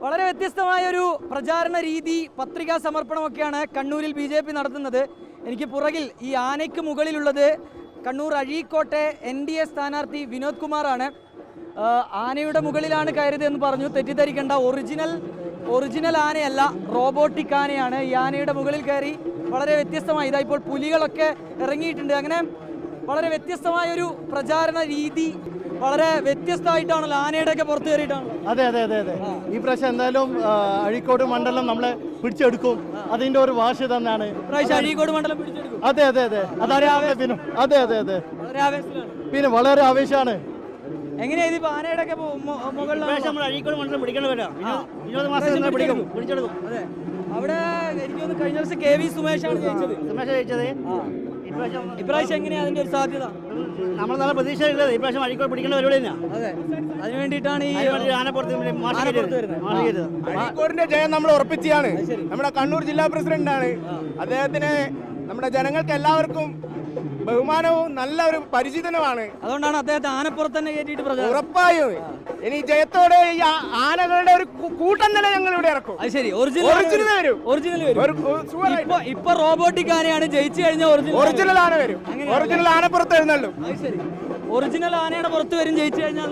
വളരെ വ്യത്യസ്തമായ ഒരു പ്രചാരണ രീതി, പത്രികാ സമർപ്പണമൊക്കെയാണ് കണ്ണൂരിൽ BJP നടത്തുന്നത്. എനിക്ക് പുറകിൽ ഈ ആനയ്ക്ക് മുകളിലുള്ളത് കണ്ണൂർ അഴീക്കോട്ടെ NDA സ്ഥാനാർത്ഥി വിനോദ് കുമാറാണ്. ആനയുടെ മുകളിലാണ് കയറിയത് എന്ന് പറഞ്ഞു, തെറ്റിദ്ധരിക്കേണ്ട. ഒറിജിനൽ ആനയല്ല, റോബോട്ടിക് ആനയാണ്. ഈ ആനയുടെ മുകളിൽ കയറി വളരെ വ്യത്യസ്തമായി ഇതാ ഇപ്പോൾ പുലികളൊക്കെ ഇറങ്ങിയിട്ടുണ്ട്. അങ്ങനെ വളരെ വ്യത്യസ്തമായൊരു പ്രചാരണ രീതി, വളരെ വ്യത്യസ്തമായിട്ടാണല്ലോ, ആനയുടെ ഒക്കെ പുറത്ത് കയറിയിട്ടാണ്. അതെ അതെ അതെ അതെ ഈ പ്രാവശ്യം എന്തായാലും അഴീക്കോട് മണ്ഡലം നമ്മളെ പിടിച്ചെടുക്കും, അതിന്റെ ഒരു വാശി തന്നെയാണ് അഴീക്കോട് മണ്ഡലം പിടിച്ചെടുക്കും. അതെ അതെ അതെ അതാണ് അതെ അതെ അതെ പിന്നെ വളരെ ആവേശമാണ്. എങ്ങനെയാ ഇതിപ്പോ ആനയുടെ ഒക്കെ മുകളിൽ അഴീക്കോട് മണ്ഡലം പിടിക്കേണ്ടവരാ പിടിച്ചെടുക്കും. അതെ, അവിടെ എനിക്ക് തോന്നുന്നു കഴിഞ്ഞ ദിവസം KV സുമേഷാണ് ജയിച്ചത്. ഇപ്രാവശ്യം എങ്ങനെയാ അതിന്റെ ഒരു സാധ്യത? നമ്മൾ നല്ല പ്രതീക്ഷയുള്ളത് ഇപ്രാവശ്യം അഴീക്കോട് പിടിക്കേണ്ട പരിപാടി തന്നെയാണ്. അതെ, അതിനു വേണ്ടിയിട്ടാണ് ഈ അഴീക്കോടിന്റെ ജയം നമ്മൾ ഉറപ്പിച്ചാണ്. നമ്മുടെ കണ്ണൂർ ജില്ലാ പ്രസിഡന്റാണ്. അദ്ദേഹത്തിന് നമ്മുടെ ജനങ്ങൾക്ക് എല്ലാവർക്കും ബഹുമാനവും നല്ല ഒരു പരിചിതനുമാണ്. അതുകൊണ്ടാണ് അദ്ദേഹത്തെ ആനപ്പുറത്ത് തന്നെ കയറ്റിയിട്ട് ഉറപ്പായും ഇനി ജയത്തോടെ ഈ ആനകളുടെ ഒരു കൂട്ടം തന്നെ ഞങ്ങൾ ഇവിടെ ഇറക്കും. അത് ശരി, ഒറിജിനൽ വരും. ഇപ്പൊ റോബോട്ടിക് ആനയാണ്, ജയിച്ചു കഴിഞ്ഞാൽ ഒറിജിനൽ ആന വരും. ഒറിജിനൽ ആനപ്പുറത്ത് എഴുന്നള്ളും. അത് ശരി, ഒറിജിനൽ ആനയുടെ പുറത്ത് വരും ജയിച്ചു കഴിഞ്ഞാൽ.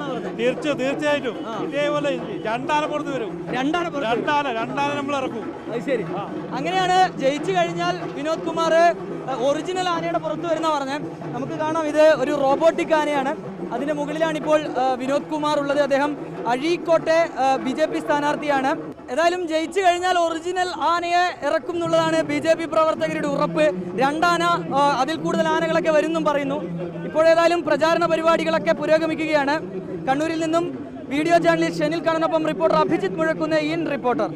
തീർച്ചയായിട്ടും ഇതേപോലെ രണ്ടാനപ്പുറത്ത് വരും. രണ്ടാന നമ്മൾ ഇറക്കും. അത് ശരി, അങ്ങനെയാണ്. ജയിച്ചു കഴിഞ്ഞാൽ വിനോദ് കുമാർ ഒറിജിനൽ ആനയുടെ പുറത്ത് വരുന്ന പറഞ്ഞത്. നമുക്ക് കാണാം, ഇത് ഒരു റോബോട്ടിക് ആനയാണ്. അതിന്റെ മുകളിലാണ് ഇപ്പോൾ വിനോദ് കുമാർ ഉള്ളത്. അദ്ദേഹം അഴീക്കോട്ടെ BJP സ്ഥാനാർത്ഥിയാണ്. ഏതായാലും ജയിച്ചു കഴിഞ്ഞാൽ ഒറിജിനൽ ആനയെ ഇറക്കും എന്നുള്ളതാണ് BJP പ്രവർത്തകരുടെ ഉറപ്പ്. രണ്ടാന, അതിൽ കൂടുതൽ ആനകളൊക്കെ വരുന്നും പറയുന്നു. ഇപ്പോഴേതായാലും പ്രചാരണ പരിപാടികളൊക്കെ പുരോഗമിക്കുകയാണ്. കണ്ണൂരിൽ നിന്നും വീഡിയോ ജേർണലിസ്റ്റ് ഷെനിൽ ഖാനൊപ്പം റിപ്പോർട്ടർ അഭിജിത്ത് മുഴക്കുന്ന റിപ്പോർട്ടർ.